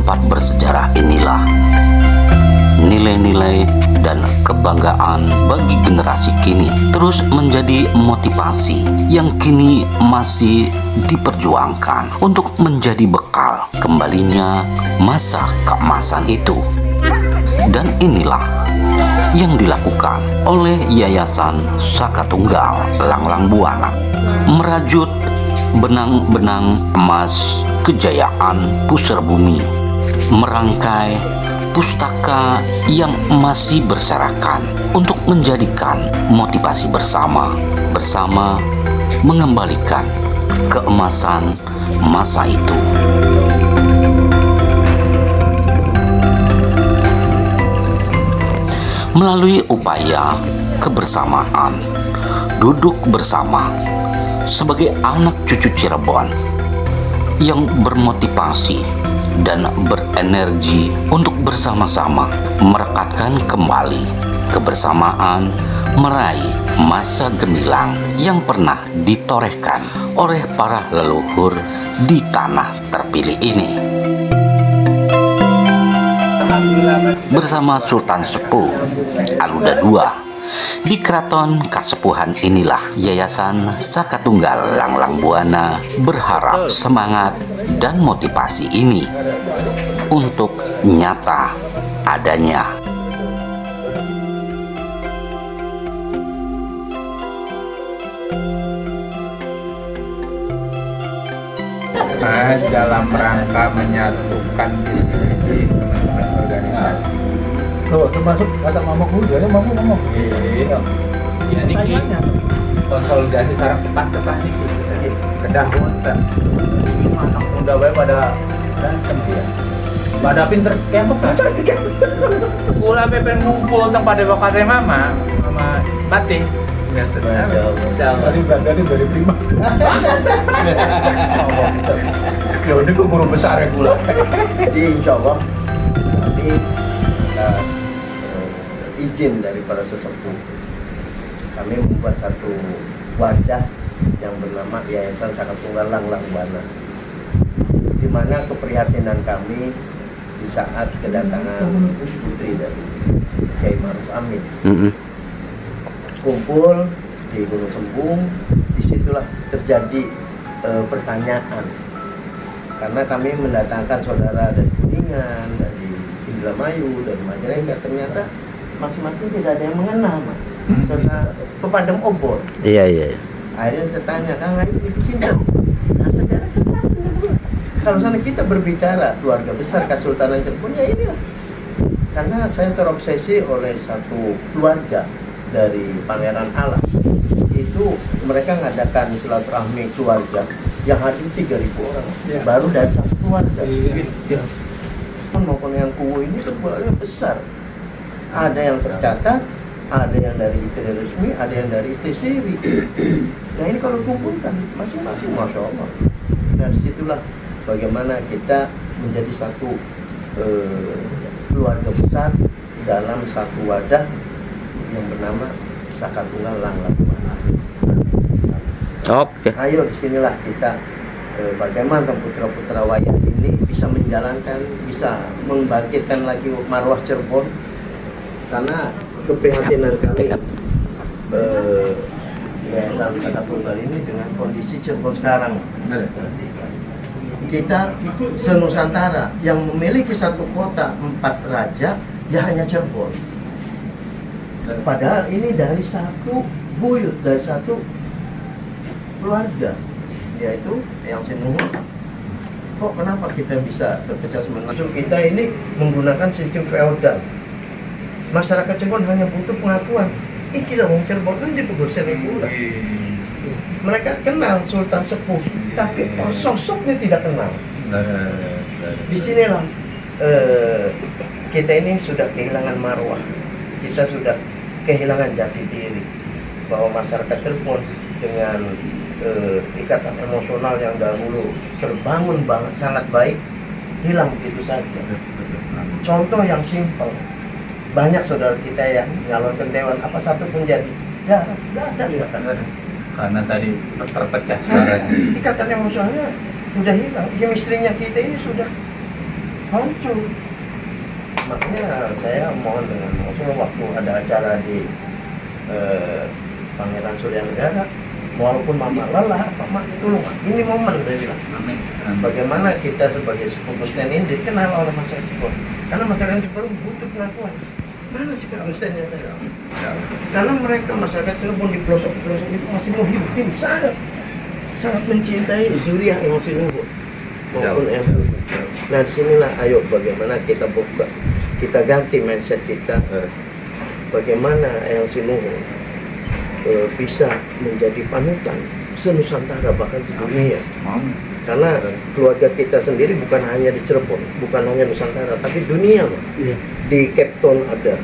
tempat bersejarah inilah nilai-nilai dan kebanggaan bagi generasi kini terus menjadi motivasi yang kini masih diperjuangkan untuk menjadi bekal kembalinya masa keemasan itu. Dan inilah yang dilakukan oleh Yayasan Saka Tunggal Langlang Buana, merajut benang-benang emas kejayaan pusar bumi, merangkai pustaka yang masih berserakan untuk menjadikan motivasi bersama mengembalikan keemasan masa itu. Melalui upaya kebersamaan, duduk bersama sebagai anak cucu Cirebon yang bermotivasi dan berenergi untuk bersama-sama merekatkan kembali kebersamaan meraih masa gemilang yang pernah ditorehkan oleh para leluhur di tanah terpilih ini. Bersama Sultan Sepuh Aluda II di Keraton Kasepuhan inilah Yayasan Saka Tunggal Langlang Buana berharap semangat dan motivasi ini untuk nyata adanya. Dalam rangka menyatukan visi teman-teman organisasi. Tuh, termasuk kata mama kuliah, mama ngomong. Iya. Ya niki konsolidasi sarang sepah-sepah niki. Kedahun kan. Ini anak muda bae pada ya. Pada pinter skemp kan. Kula pepe ngumpul teng pada bakate mama batik. Tadi berarti dari prima. Ya udah kok guru besar ya gula. Jadi insya Allah nanti atas izin dari para sesepuh kami membuat satu wadah yang bernama Yayasan Saka Tunggal Langlang Buana, di mana keprihatinan kami di saat kedatangan putri dari Kiai Ma'ruf Amin kumpul di Gunung Sembung. Disitulah terjadi pertanyaan, karena kami mendatangkan saudara dari Kuningan, dari Indramayu, dari Majalengka, ternyata masing-masing tidak ada yang mengenal, Mas. Saudara pepadam obor. Iya. Akhirnya saya tanya, Kang Ayu di sini. Nah, sejarah kalau sana kita berbicara keluarga besar Kesultanan Cirebon, ya inilah. Karena saya terobsesi oleh satu keluarga dari Pangeran Alam. Itu mereka ngadakan silaturahmi keluarga yang hadir 3.000 orang, baru dari satu keluarga. Ya. Maupun yang kuwu ini keluarga besar. Ada yang tercatat, ada yang dari istri resmi, ada yang dari istri siri. Nah ini kalau kumpulkan masing-masing, masya Allah. Dari situlah bagaimana kita menjadi satu keluarga besar dalam satu wadah yang bernama Saka Tunggal Langlang Buana. Oke. Ayo disinilah kita bagaimana putra-putra wayang ini bisa menjalankan, bisa membangkitkan lagi marwah Cirebon, karena keprihatinan kami Yayasan Saka Tunggal ini dengan kondisi Cirebon sekarang. Kita se-Nusantara yang memiliki satu kota 4 raja, ya hanya Cirebon. Padahal ini dari satu buyut, dari satu keluarga, yaitu yang Sinuhun. Kok kenapa kita bisa terpecah semenjak kita ini menggunakan sistem feodal? Masyarakat Cirebon hanya butuh pengakuan. Iki lah wong Cirebon ini dipegur senekula. Mereka kenal Sultan Sepuh, tapi sosoknya tidak kenal. Disinilah kita ini sudah kehilangan marwah, kita sudah kehilangan jati diri, bahwa masyarakat Cirebon dengan ikatan emosional yang dahulu terbangun banget sangat baik hilang begitu saja. Contoh yang simpel, banyak saudara kita yang nyalonkan dewan apa satu pun jadi jarang, nggak ada. Karena tadi terpecah suaranya. Ikatan emosionalnya sudah hilang. Chemistry-nya kita ini sudah hancur. Makanya saya mohon dengan maksudnya waktu ada acara di Pangeran Surya Negara, walaupun mama lelah, mama tolong, ini momen saya bilang. Amin. Bagaimana kita sebagai sepupu Sten ini dikenal oleh masyarakat Cirebon, karena masyarakat Cirebon butuh pengakuan. Mana sih pengakuannya saya? Karena mereka masyarakat Cirebon di pelosok-pelosok itu masih mau hidup, sangat mencintai Suriah yang masih nunggu maupun MU. Nah disinilah ayo bagaimana kita buka, kita ganti mindset kita, bagaimana yang Sinungo bisa menjadi panutan senusantara bahkan di dunia. Karena keluarga kita sendiri bukan hanya di Cirebon, bukan hanya Nusantara, tapi dunia. Di Cape Town ada,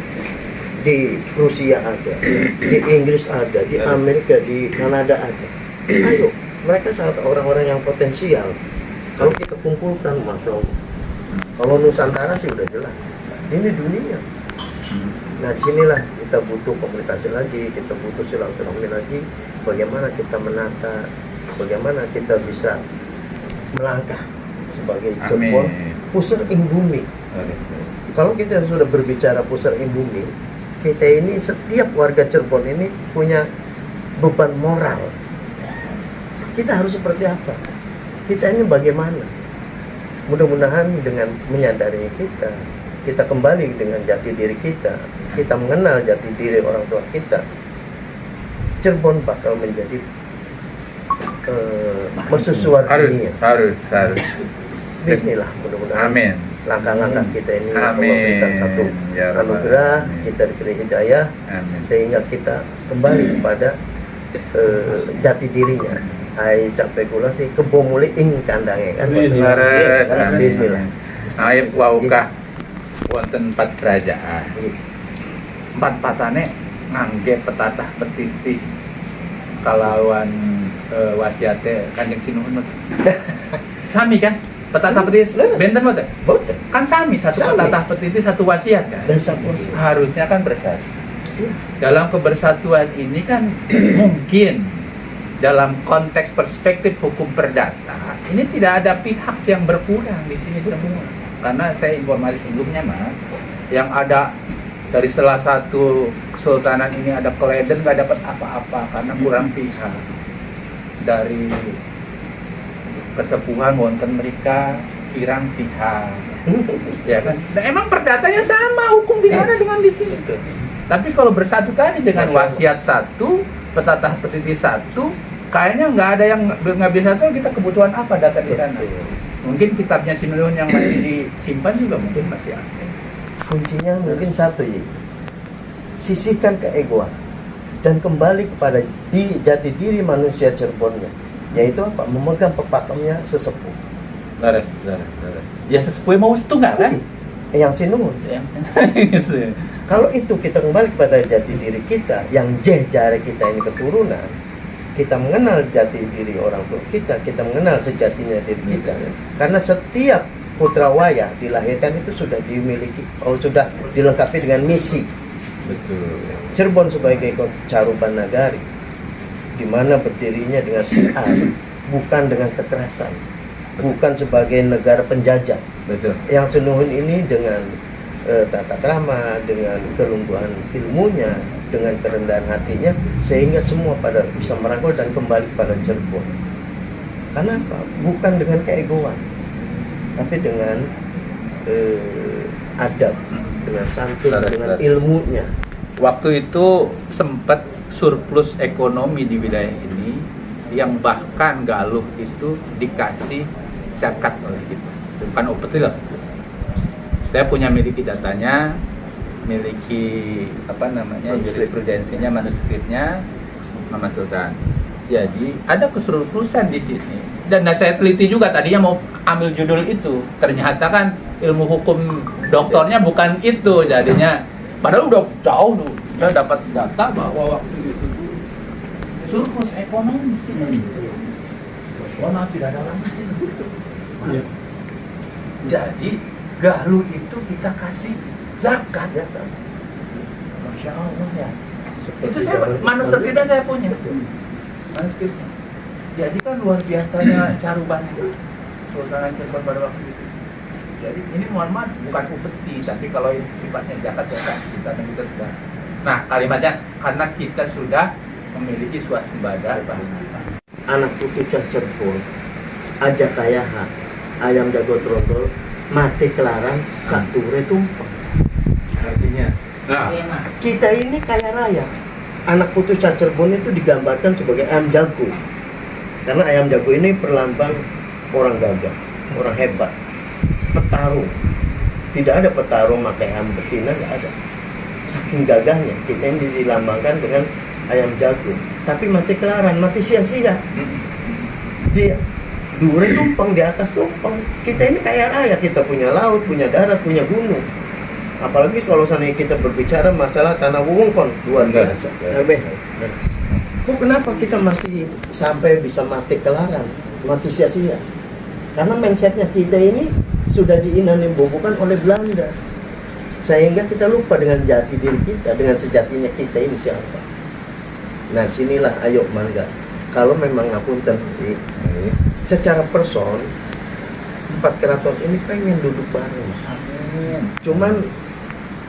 di Rusia ada, di Inggris ada, di Amerika, di Kanada ada. Ayo, mereka sangat orang-orang yang potensial. Kalau kita kumpulkan, Mas Om, kalau Nusantara sih udah jelas, ini dunia. Nah disinilah kita butuh komunikasi lagi, kita butuh silaturahmi lagi, bagaimana kita menata, bagaimana kita bisa melangkah sebagai Cirebon, pusar ing bumi. Kalau kita sudah berbicara pusar ing bumi, kita ini setiap warga Cirebon ini punya beban moral. Kita harus seperti apa? Kita ini bagaimana? Mudah-mudahan dengan menyadari kita kembali dengan jati diri kita mengenal jati diri orang tua kita, Cirebon bakal menjadi mercusuar dunia. Harus. Bismillah, mudah-mudahan. Amin. Langkah-langkah kita ini Allah Amin. memberikan satu Ya Rabbal anugerah, Alamin. kita diberi hidayah, Amin. sehingga kita kembali kepada jati dirinya. Ai capek gula sih kebo muli ing kandange kan. Leres. Bismillah. Aib waukah wonten 4 kerajaan. Empat-empatane ngangge petatah petitih kalawan wasiate Kanjeng Sinuhun. Sami kan? Petatah petitih benten mboten? Boten. Kan sami, satu Sami. petatah petitih satu wasiat kan? Dan satu Harusnya kan bersatu. Iya. Dalam kebersatuan ini kan mungkin dalam konteks perspektif hukum perdata ini tidak ada pihak yang berkurang di sini semua. Karena saya informasi sebelumnya Mas, yang ada dari salah satu kesultanan ini ada keleden nggak dapat apa-apa karena kurang pihak. Dari kesepuhan wonten mereka kirang pihak, ya kan? Nah, emang perdatanya sama hukum di sana dengan di sini. Tapi kalau bersatu tadi dengan wasiat satu, petatah petitih satu, kayaknya nggak ada yang nggak bisa tahu kita kebutuhan apa data di sana. Mungkin kitabnya Sinuhun yang masih disimpan juga mungkin masih ada. kuncinya mungkin satu ya, sisihkan keegoan dan kembali kepada jati diri manusia Cirebonnya, yaitu apa? Memegang pepakemnya sesepuh. Laras. Ya sesuai mau setunggal kan? Yang Sinuhun. Kalau itu kita kembali kepada jati diri kita, yang jari kita ini keturunan, kita mengenal jati diri orang tua kita mengenal sejatinya diri kita. Karena setiap putra wayah dilahirkan itu sudah dimiliki, sudah dilengkapi dengan misi. Betul. Cirebon sebagai caruban nagari, di mana berdirinya dengan syiar, bukan dengan kekerasan, bukan sebagai negara penjajah. Betul. Yang Sinuhun ini dengan tata krama, dengan kelungguhan ilmunya, dengan kerendahan hatinya, sehingga semua pada bisa merangkul dan kembali pada Cirebon. Karena apa? Bukan dengan keegoan, tapi dengan adab, dengan santun, dengan ilmunya. Waktu itu sempat surplus ekonomi di wilayah ini, yang bahkan Galuh itu dikasih zakat oleh kita, bukan upeti lah. Saya punya miliki datanya, miliki jurisprudensinya, manuskripnya Mama Sultan. Jadi ada kesurplusan di sini. Dan saya teliti juga tadinya mau ambil judul itu, ternyata kan ilmu hukum doktornya bukan itu, jadinya padahal udah jauh dulu. Saya dapat data bahwa waktu itu surplus ekonomi. Wah, tidak ada orang miskin. Jadi Galuh itu kita kasih zakat ya kan? Masya Allah ya. Itu saya manuskripnya saya punya. Manuskripnya. Jadi kan luar biasanya caruban itu Sultan Cirebon pada waktu itu. Jadi ini mohon maaf bukan upeti, tapi kalau ini sifatnya zakat saya kasih karena kita sudah. Nah kalimatnya karena kita sudah memiliki swasembada bahan makanan. Anak putu Cirebon aja kaya ayam jago trotol mati kelaran satu tumpeng. Artinya, nah, Kita ini kaya raya. Anak putu Cirebon itu digambarkan sebagai ayam jago. Karena ayam jago ini perlambang orang gagah, orang hebat, petarung. Tidak ada petarung pakai ayam betina, nggak ada. Saking gagahnya, kita ini dilambangkan dengan ayam jago. Tapi mati kelaran, mati sia-sia. Dia dure tumpeng di atas tumpeng. Kita ini kaya raya, kita punya laut, punya darat, punya gunung. Apalagi kalau seandainya kita berbicara masalah tanah wungkon, luar biasa. Kok kenapa kita masih sampai bisa mati kelaran, mati sia-sia? Karena mindsetnya kita ini sudah diinanimbobokan oleh Belanda, sehingga kita lupa dengan jati diri kita, dengan sejatinya kita ini siapa. Nah sinilah ayo mangga. Kalau memang ngapunten, secara person 4 keraton ini pengen duduk bareng. Cuman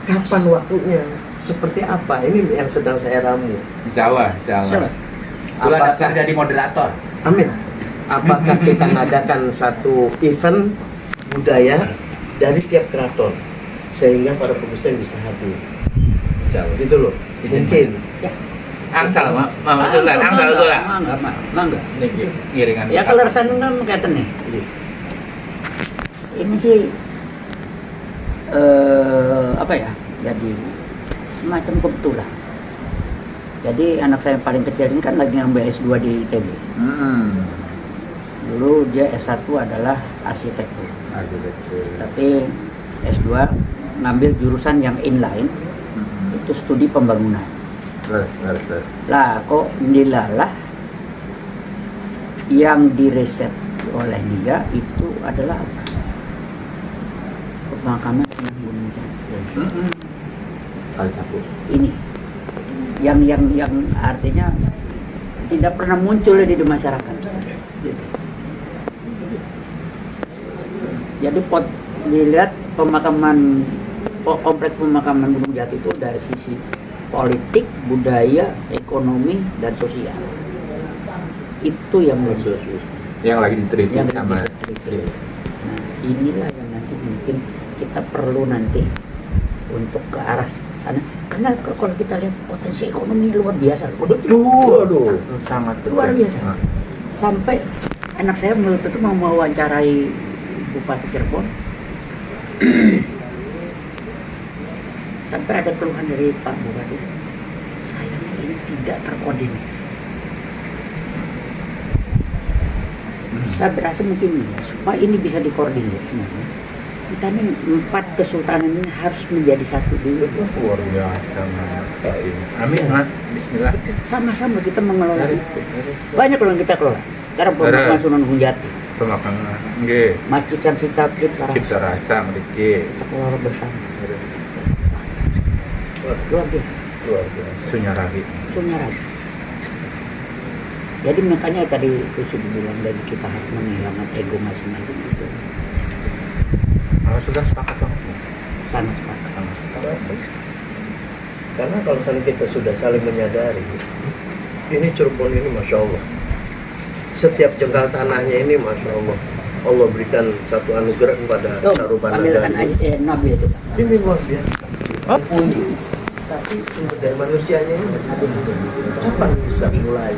kapan waktunya? Seperti apa? Ini yang sedang saya ramu. insya Allah. Gula daftar jadi moderator. Amin. Apakah kita ngadakan satu event budaya dari tiap keraton sehingga para pegusten bisa hadir? Insya Allah. Gitu loh. Mungkin. Angsal, Mama Sultan, angsal itu lah. Mangga. Sedikit iringan. Ya kalau rasanya kan kayak nih. Ini sih apa ya? Jadi semacam kebetulan. Jadi anak saya yang paling kecil ini kan lagi ngambil S2 di ITB. Dulu dia S1 adalah arsitektur. Tapi S2 ngambil jurusan yang inline, itu studi pembangunan. Lah kok dilalah yang direset oleh dia itu adalah apa? Pemakaman Sunan Gunung Jati. Kali satu. Ini yang artinya tidak pernah muncul di masyarakat. Jadi dilihat kompleks pemakaman Gunung Jati itu dari sisi politik, budaya, ekonomi, dan sosial. Itu yang Yang lagi diteliti yang sama diteliti. Nah, inilah yang nanti mungkin kita perlu nanti untuk ke arah sana. Karena kalau kita lihat potensi ekonomi luar biasa. Waduh. sangat Luar biasa. Sampai anak saya menurut itu mau mewawancarai Bupati Cirebon. Sampai ada keluhan dari Pak Bupati, sayangnya ini tidak terkoordinir. Saya berasa mungkin supaya ini bisa dikoordinir semuanya. Kita ini 4 kesultanan ini harus menjadi satu dulu. luar biasa. Amin. Bismillah. Sama-sama kita mengelola itu. Banyak loh yang kita kelola. Sekarang pemakaman Sunan Gunung Jati, Pemakaman. Nggih. Masjid Syamsi Tabib, Cipta Rasa mriki. kita kelola bersama. Luar biasa. Sunyarahi. Sunyarahi. Jadi makanya tadi itu sudah bilang dari kita harus menghilangkan ego masing-masing itu. Sudah sepakat banget. Sangat sepakat. Karena kalau misalnya kita sudah saling menyadari, ini Cirebon ini Masya Allah. Setiap jengkal tanahnya ini Masya Allah. Allah berikan satu anugerah kepada Saruban Panggilkan Nagari. Nabil itu Pak. Ini luar biasa. Mumpuni. Tapi sumber daya manusianya ini kapan bisa mulai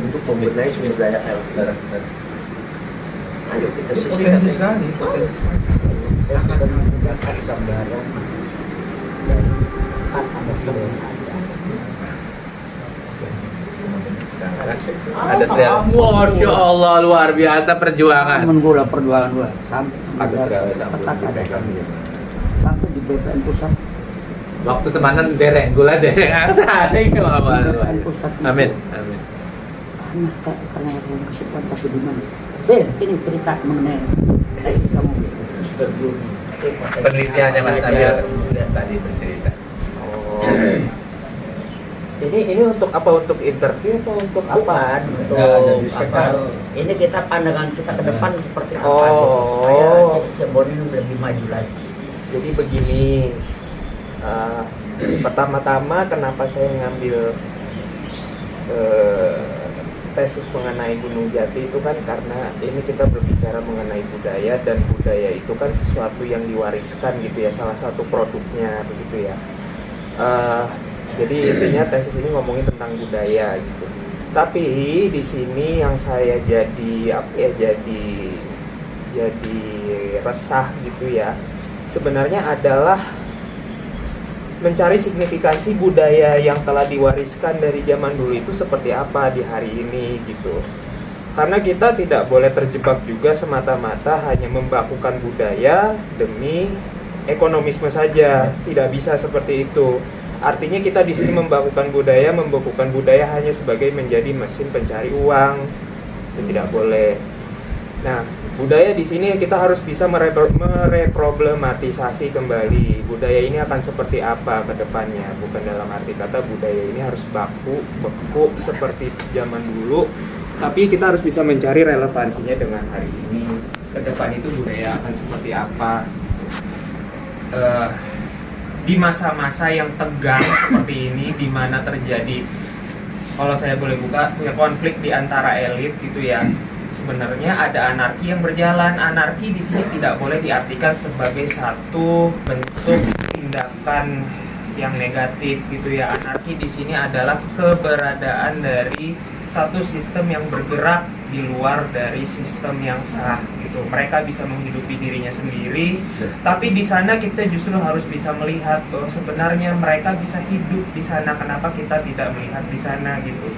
untuk membenahi sumber daya air? Ayo kita sisihkan. Potensi sekali. Sangat menggunakan gambaran dan ada sering Ada teriak. Masya Allah luar biasa perjuangan. menggula perjuangan gua sampai Ada teriak. sampai di BPN pusat. Waktu semanan dereng gula dereng angsa ada ini BPN pusat. Amin. Karena kesukaan satu di mana? Ben, ini cerita mengenai tesis kamu. Penelitiannya Mas Nabil tadi bercerita. Ini untuk apa? Untuk interview atau untuk apa? Bukan untuk Ya, jadi sekedar ini kita pandangan kita ke depan seperti apa Oh. gitu, supaya Cirebon ini lebih maju lagi. Jadi begini, pertama-tama kenapa saya ngambil tesis mengenai Gunung Jati itu kan karena ini kita berbicara mengenai budaya, dan budaya itu kan sesuatu yang diwariskan gitu ya, salah satu produknya begitu ya. Jadi intinya tesis ini ngomongin tentang budaya gitu. Tapi di sini yang saya jadi resah gitu ya, sebenarnya adalah mencari signifikansi budaya yang telah diwariskan dari zaman dulu itu seperti apa di hari ini gitu. Karena kita tidak boleh terjebak juga semata-mata hanya membakukan budaya demi ekonomisme saja. Tidak bisa seperti itu. Artinya kita di sini membakukan budaya hanya sebagai menjadi mesin pencari uang. Itu tidak boleh. Nah, budaya di sini kita harus bisa mereproblematisasi kembali. Budaya ini akan seperti apa ke depannya? Bukan dalam arti kata budaya ini harus beku seperti zaman dulu, tapi kita harus bisa mencari relevansinya dengan hari ini. Ke depan itu budaya akan seperti apa? Di masa-masa yang tegang seperti ini, di mana terjadi, kalau saya boleh buka, konflik di antara elit gitu ya. Sebenarnya ada anarki yang berjalan. Anarki di sini tidak boleh diartikan sebagai satu bentuk tindakan yang negatif gitu ya. Anarki di sini adalah keberadaan dari satu sistem yang bergerak di luar dari sistem yang sah gitu. Mereka bisa menghidupi dirinya sendiri, tapi di sana kita justru harus bisa melihat bahwa sebenarnya mereka bisa hidup di sana. Kenapa kita tidak melihat di sana gitu?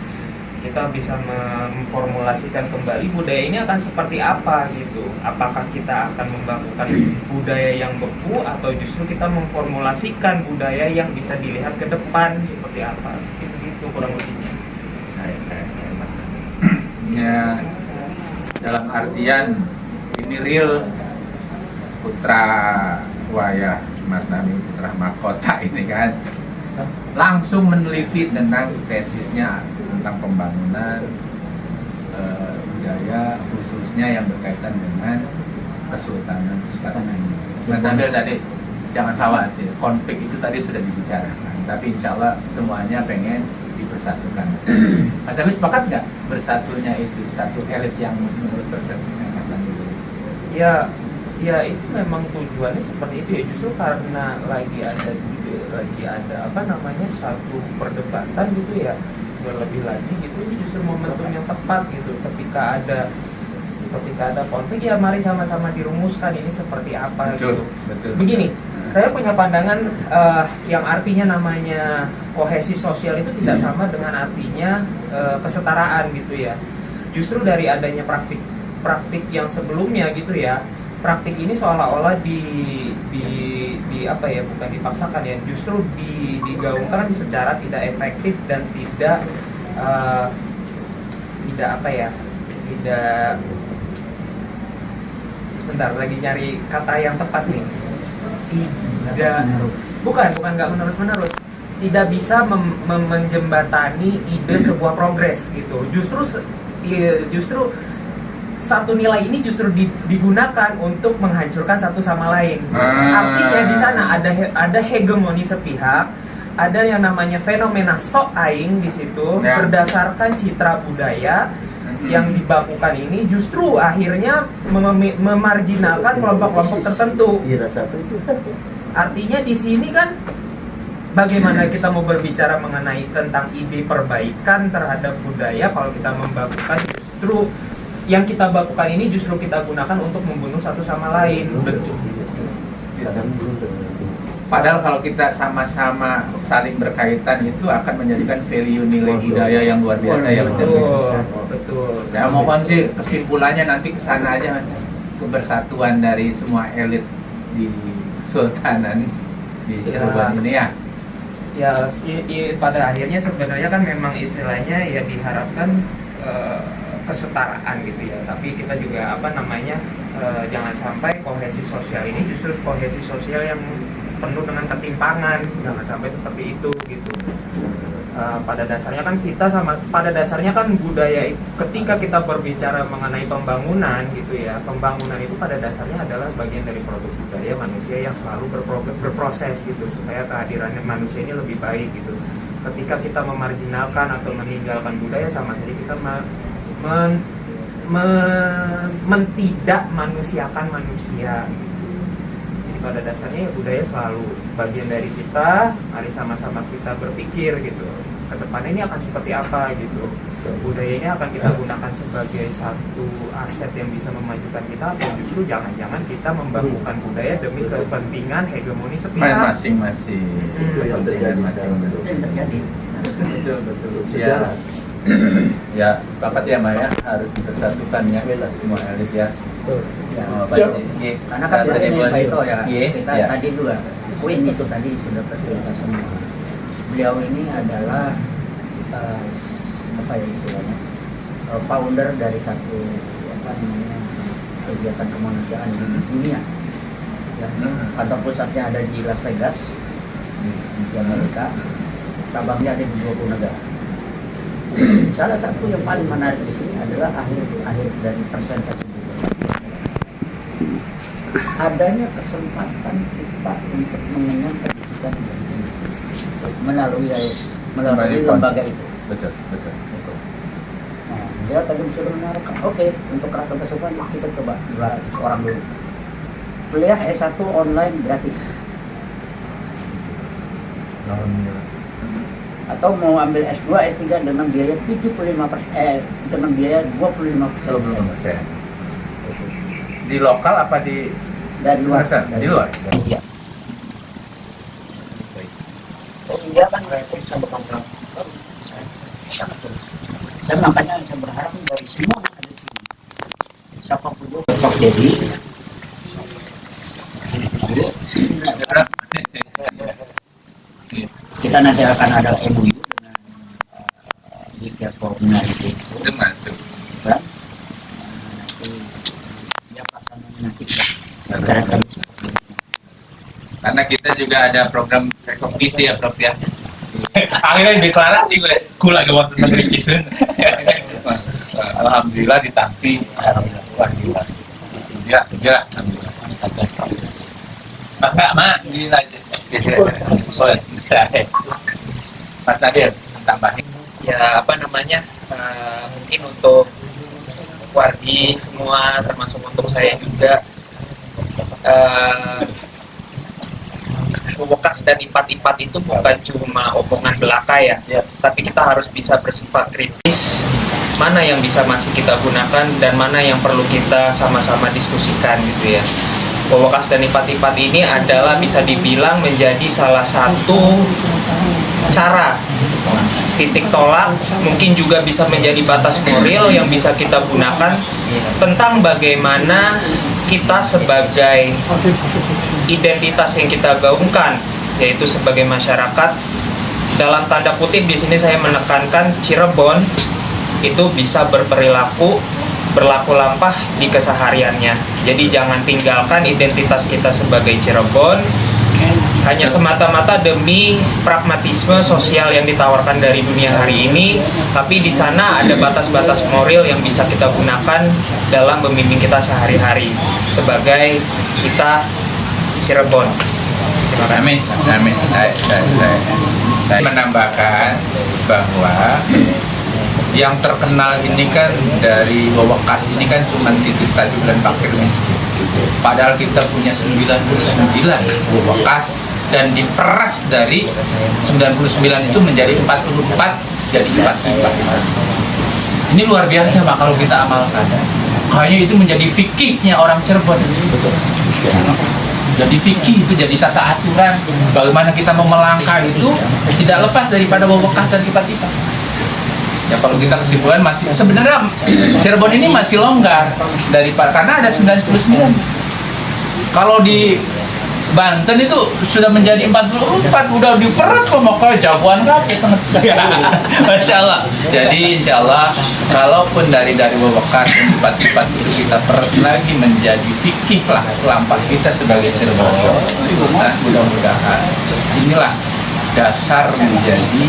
Kita bisa memformulasikan kembali budaya ini akan seperti apa gitu. Apakah kita akan membangun budaya yang beku, atau justru kita memformulasikan budaya yang bisa dilihat ke depan seperti apa? Itu kurang lebihnya. ya dalam artian ini real putra wayah Mas Nami, putra mahkota ini kan langsung meneliti tentang tesisnya tentang pembangunan budaya khususnya yang berkaitan dengan Kesultanan ini. Mas Nami tadi jangan khawatir, konflik itu tadi sudah dibicarakan, tapi insya Allah semuanya pengen dipersatukan. Mas Nami sepakat nggak bersatunya itu satu elit yang menurut persepsinya Mas Nami? Ya itu memang tujuannya seperti itu ya, justru karena lagi ada apa namanya suatu perdebatan gitu ya, berlebih lagi gitu. Ini justru momentum yang tepat gitu, ketika ada konflik ya mari sama-sama dirumuskan ini seperti apa. Betul, gitu. betul. Begini, saya punya pandangan yang artinya namanya kohesi sosial itu tidak sama dengan artinya kesetaraan gitu ya. Justru dari adanya praktik yang sebelumnya gitu ya, praktik ini seolah-olah di apa ya, bukan dipaksakan ya, justru digaungkan secara tidak efektif dan tidak apa ya, tidak, bentar lagi nyari kata yang tepat nih, bukan nggak menerus, tidak bisa menjembatani ide sebuah progres gitu. Justru satu nilai ini justru digunakan untuk menghancurkan satu sama lain. Artinya di sana ada hegemoni sepihak, ada yang namanya fenomena sok aing di situ Ya. berdasarkan citra budaya yang dibakukan ini justru akhirnya memarginalkan kelompok-kelompok tertentu. Artinya di sini kan bagaimana kita mau berbicara mengenai tentang ide perbaikan terhadap budaya kalau kita membakukan justru yang kita bakukan ini justru kita gunakan untuk membunuh satu sama lain. Betul. Padahal kalau kita sama-sama saling berkaitan itu akan menjadikan value nilai budaya yang luar biasa ya. Betul. Saya mohon sih kesimpulannya nanti ke sana aja, kebersatuan dari semua elit di Sultanan di Cirebon ini ya. Ya, pada akhirnya sebenarnya kan memang istilahnya ya diharapkan kesetaraan gitu ya. Tapi kita juga apa namanya jangan sampai kohesi sosial ini justru kohesi sosial yang penuh dengan ketimpangan, jangan sampai seperti itu gitu. pada dasarnya kan pada dasarnya kan budaya ketika kita berbicara mengenai pembangunan gitu ya, pembangunan itu pada dasarnya adalah bagian dari produk budaya manusia yang selalu berproses gitu supaya kehadiran manusia ini lebih baik gitu. Ketika kita memarginalkan atau meninggalkan budaya, sama saja kita mentidak manusiakan manusia. Jadi pada dasarnya ya budaya selalu bagian dari kita. Mari sama-sama kita berpikir gitu, ke depannya ini akan seperti apa gitu. Budaya ini akan kita gunakan sebagai satu aset yang bisa memajukan kita, atau justru jangan-jangan kita membangunkan budaya demi kepentingan hegemoni sepihak. Masing-masing. Itu yang terjadi sekarang. Itu yang terjadi. Betul. Ya, sepakat ya Maya, harus dipersatukan ya semua elit ya. Betul. Karena kan tadi ini Pak Ito ya, Iya, kita iya. tadi juga Queen itu tadi sudah bercerita semua. Beliau ini adalah apa ya istilahnya, founder dari satu apa namanya kegiatan kemanusiaan di dunia. Ya, kantor pusatnya ada di Las Vegas di Amerika, cabangnya ada di 20 negara. Salah satu yang paling menarik di sini adalah akhir dari presentasi. Adanya kesempatan kita untuk mengenyam pendidikan melalui lembaga itu. Betul. Nah, dia tadi sudah menaruhkan, oke, untuk Keraton Kesuburan kita coba 200 orang dulu. Kuliah S1 online gratis. Atau mau ambil S2, S3 dengan biaya 75%, dengan biaya 25%. Di lokal apa di Dari luar. Di luar? Iya. India kan saya makanya saya berharap dari semua yang ada di sini, siapapun juga Pak Dedi, kita nanti akan ada MOU dengan Liga Formula itu masuk. kan? Nanti dia pelaksanaan nanti gerakan Karena kita juga ada program rekognisi ya Prof ya. Akhirnya deklarasi gue kula ke waktu negeri kisun. Alhamdulillah ditampi. Alhamdulillah. Ya, alhamdulillah. Mak, dilanjut. Boleh, bisa. Mas Nadir, tambahin. Ya apa namanya, mungkin untuk wargi semua, termasuk untuk saya juga, Wekas dan ipat-ipat itu bukan cuma omongan belaka ya, tapi kita harus bisa bersifat kritis, mana yang bisa masih kita gunakan dan mana yang perlu kita sama-sama diskusikan gitu ya. Wekas dan ipat-ipat ini adalah bisa dibilang menjadi salah satu cara titik tolak, mungkin juga bisa menjadi batas moral yang bisa kita gunakan tentang bagaimana kita sebagai identitas yang kita gaungkan, yaitu sebagai masyarakat, dalam tanda kutip di sini saya menekankan Cirebon itu bisa berlaku lampah di kesehariannya. Jadi jangan tinggalkan identitas kita sebagai Cirebon hanya semata-mata demi pragmatisme sosial yang ditawarkan dari dunia hari ini, tapi di sana ada batas-batas moral yang bisa kita gunakan dalam membimbing kita sehari-hari sebagai kita Cirebon. Terima kasih. Amin. Saya menambahkan bahwa yang terkenal ini kan dari Wekas ini kan cuma titik tajuk dan fakir miskin. Padahal kita punya 99 Wekas dan diperas dari 99 itu menjadi 44 jadi 44. Ini luar biasa Pak kalau kita amalkan. Kayaknya itu menjadi fikihnya orang Cirebon. Jadi fikih itu jadi tata aturan bagaimana kita mau melangkah itu tidak lepas daripada Wekas dan ipat-ipat. Ya kalau kita kesimpulan masih sebenarnya Cirebon ini masih longgar karena ada 99. Kalau di Banten itu sudah menjadi 44, udah diperat sama kayak jagoan kafe Masya Allah. Jadi insya Allah kalaupun dari Wekas dan ipat-ipat itu kita peras lagi menjadi fikih lah lampah kita sebagai Cirebon. Nah, mudah-mudahan inilah dasar menjadi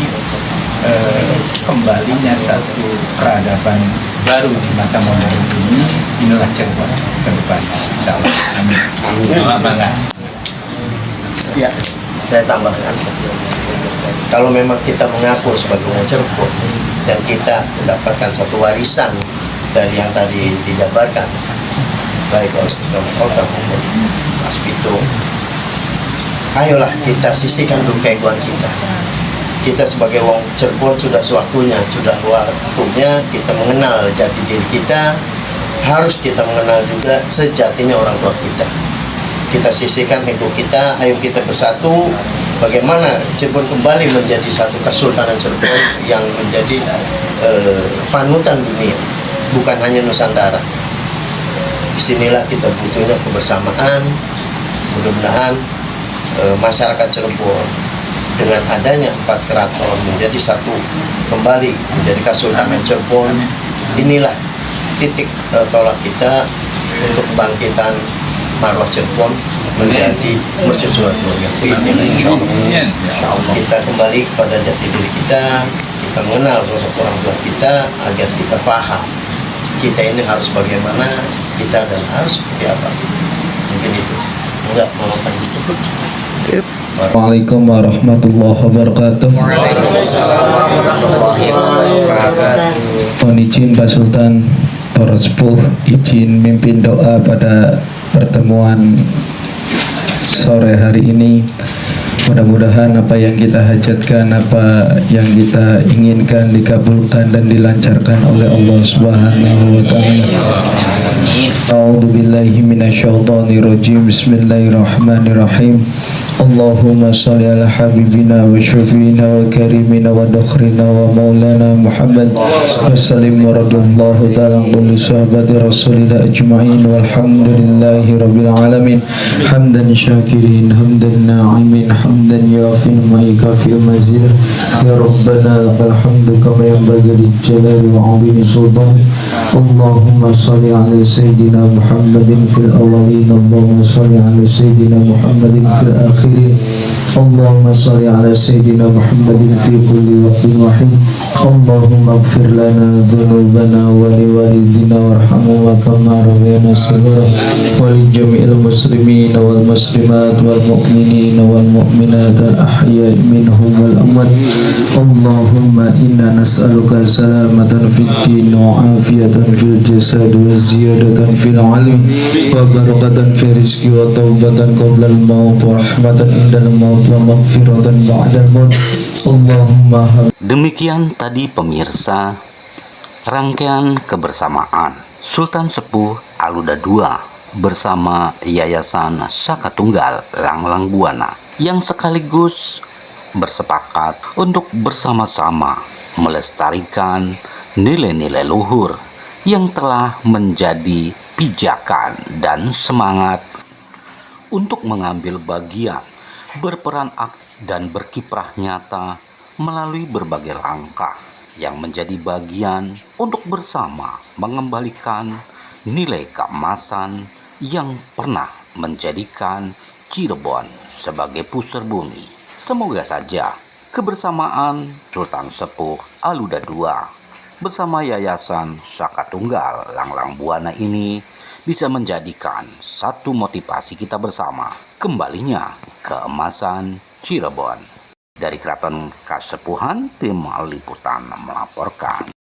kembalinya satu peradaban baru di masa modern ini, inilah Cirebon ke depan. Insyaallah. Amin. Amin. Ya, saya tambahkan. Kalau memang kita mengaku sebagai orang Cirebon dan kita mendapatkan satu warisan dari yang tadi dijabarkan, baik oleh kota maupun Mas Pitung, ayolah kita sisihkan dulu keegoan kita. Kita sebagai wong Cirebon sudah waktunya kita mengenal jati diri kita. Harus kita mengenal juga sejatinya orang tua kita. Kita sisihkan ego kita, ayo kita bersatu. Bagaimana Cirebon kembali menjadi satu kesultanan Cirebon yang menjadi panutan dunia, bukan hanya Nusantara. Disinilah kita butuhnya kebersamaan. Mudah-mudahan masyarakat Cirebon dengan adanya 4 keraton menjadi satu kembali menjadi Kesultanan Cirebon. Inilah titik tolak kita untuk kebangkitan marwah Cirebon menjadi mercusuar keluarga. Kita kembali kepada jati diri kita mengenal sosok orang tua kita agar kita paham kita ini harus bagaimana kita dan harus seperti apa. Mungkin itu. Enggak mau lanjut. Waalaikumsalam warahmatullahi wabarakatuh. Mohon izin Pak Sultan, para sepuh, izin mimpin doa pada pertemuan sore hari ini. Mudah-mudahan apa yang kita hajatkan, apa yang kita inginkan dikabulkan dan dilancarkan oleh Allah Subhanahu wa taala. A'udzubillahi minasyaitonirrajim. Bismillahirrahmanirrahim. Allahumma salli ala habibina wa syafiina wa karimina wa dakhrina wa maulana Muhammad wa sallim wa radiyallahu ta'ala kulli sahabati rasulina ajma'in walhamdulillahi rabbil alamin hamdan syakirin hamdan na'imin hamdan yafin ma yakafi mazid ya rabbana lakal hamdu kama yanbaghi lijjalali wa 'azimi sultan. Allahumma salli ala sayyidina Muhammadin fil awwalin Allahumma salli ala sayyidina Muhammadin fil akhirin Allahumma salli ala sayyidina Muhammadin fi kulli waqtin wahid. Allahumma ighfir lana dhunubana wa li walidina warhamhuma kama rabbayana shaghira wa li jami'il muslimin wal muslimat wal mu'minin wal mu'minat al ahya'i minhum wal amwat. Allahumma inna nas'aluka salamatan fid din wa afiyatan fil jasad wa ziyadatan fil ilmi wa barakatan fi rizqi wa taubatan qabla al maut wa rahmatan indal maut wa maghfiratan ba'dal maut. Allahumma. Demikian tadi pemirsa rangkaian kebersamaan Sultan Sepuh Aluda II bersama Yayasan Saka Tunggal Langlang Buana yang sekaligus bersepakat untuk bersama-sama melestarikan nilai-nilai luhur yang telah menjadi pijakan dan semangat untuk mengambil bagian, berperan dan berkiprah nyata melalui berbagai langkah yang menjadi bagian untuk bersama mengembalikan nilai keemasan yang pernah menjadikan Cirebon sebagai pusar bumi. Semoga saja kebersamaan Sultan Sepuh Aluda II bersama Yayasan Saka Tunggal Langlang Buana ini bisa menjadikan satu motivasi kita bersama kembalinya keemasan Cirebon. Dari Keraton Kasepuhan, tim liputan melaporkan.